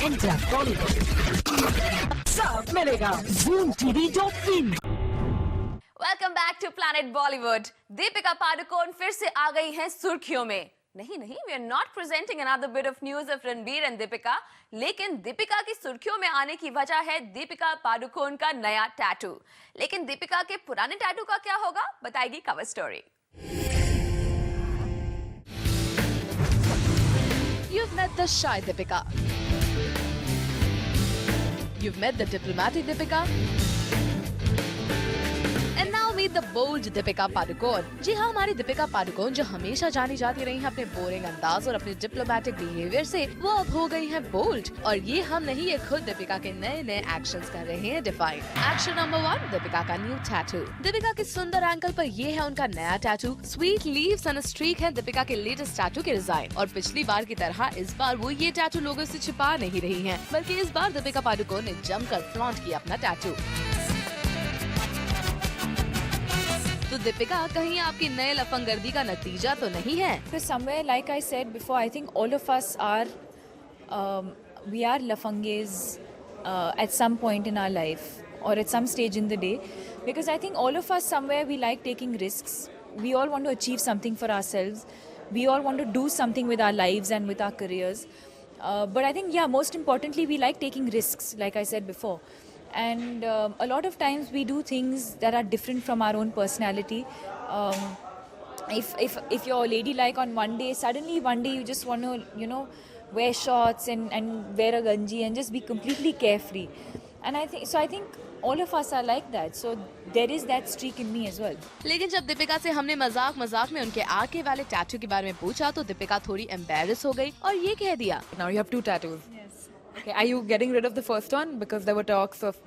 Enter Bollywood. सब मिलेगा ZoomTV.in। Welcome back to planet Bollywood. Deepika Padukone फिर से आ गई हैं सुर्खियों में। नहीं, we are not presenting another bit of news of Ranbir and Deepika, लेकिन दीपिका की सुर्खियों में आने की वजह है दीपिका पादुकोण का नया टैटू। लेकिन दीपिका के पुराने टैटू का क्या होगा, बताएगी cover story. You've met the shy Deepika. You've met the diplomatic Deepika. And now meet the bold Deepika Padukone. जी हाँ, हमारी दीपिका पादुकोण जो हमेशा जानी जाती रही है अपने बोरिंग अंदाज और अपने डिप्लोमेटिक बिहेवियर से, वो अब हो गई हैं बोल्ड। और ये हम नहीं, ये खुद दीपिका के नए नए एक्शंस कर रहे हैं डिफाइन। एक्शन नंबर 1, दीपिका का न्यू टैटू। दीपिका के सुंदर एंकल पर ये है उनका नया tattoo. Sweet leaves and streak है दीपिका के लेटेस्ट टैटू के डिजाइन। और पिछली बार की तरह इस बार वो ये टैटू लोगों से छिपा नहीं रही है, बल्कि इस बार दीपिका पादुकोण ने जमकर फ्लॉन्ट किया अपना टैटू। तो दीपिका, कहीं आपकी नए लफंगर्दी का नतीजा तो नहीं है? Because somewhere, like I said before, I think all of us are, we are lafanges at some point in our life or at some stage in the day. Because I think all of us somewhere we like taking risks. We all want to achieve something for ourselves. We all want to do something with our lives and with our careers. But I think, yeah, most importantly, we like taking risks, like I said before. And a lot of times we do things that are different from our own personality. If you're ladylike on one day, suddenly one day you just want to, wear shorts and wear a ganji and just be completely carefree. And I think all of us are like that. So there is that streak in me as well. लेकिन जब दीपिका से हमने मजाक में उनके आगे वाले tattoo के बारे में पूछा तो दीपिका थोड़ी एम्बैरेस हो गई और ये कह दिया, Now you have 2 tattoos. Okay, are you getting rid of the first one? Because there were talks of...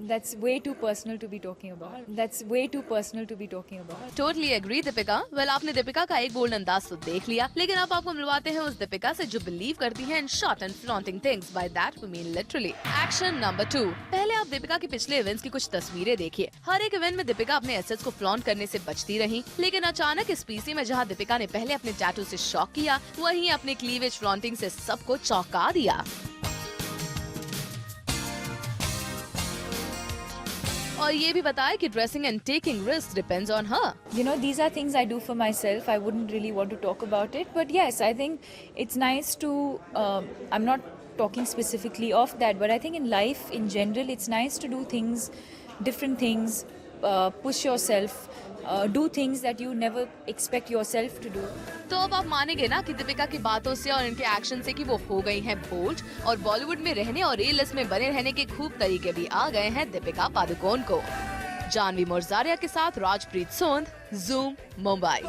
That's way too personal to be talking about. That's way too personal to be talking about. Totally agree Deepika. Well, आपने दीपिका का एक bold अंदाज तो देख लिया, लेकिन अब आपको मिलवाते हैं उस दीपिका से जो बिलीव करती है in short and flaunting things. By that we mean literally. Action number 2। पहले आप दीपिका के पिछले इवेंट्स की कुछ तस्वीरें देखिए। हर एक इवेंट में दीपिका अपने एसेट्स को फ्लॉन्ट करने से बचती रही, लेकिन अचानक इस पीसी में जहाँ दीपिका ने पहले अपने टैटू से शॉक किया, वहीं अपने क्लीवेज फ्लॉन्टिंग से सबको चौंका दिया। और ये भी बताया कि dressing and taking risk depends on her. These are things I do for myself. I wouldn't really want to talk about it. But yes, I think it's nice to, I'm not talking specifically of that, but I think in life in general, it's nice to do things, different things, push yourself, do things that you never expect yourself to do. तो अब आप मानेंगे ना कि दीपिका की बातों से और इनके एक्शन से कि वो हो गई हैं बोल्ड, और बॉलीवुड में रहने और ए लिस्ट में बने रहने के खूब तरीके भी आ गए हैं दीपिका पादुकोण को। जानवी मोरजारिया के साथ राजप्रीत सोंद, ज़ूम, मुंबई।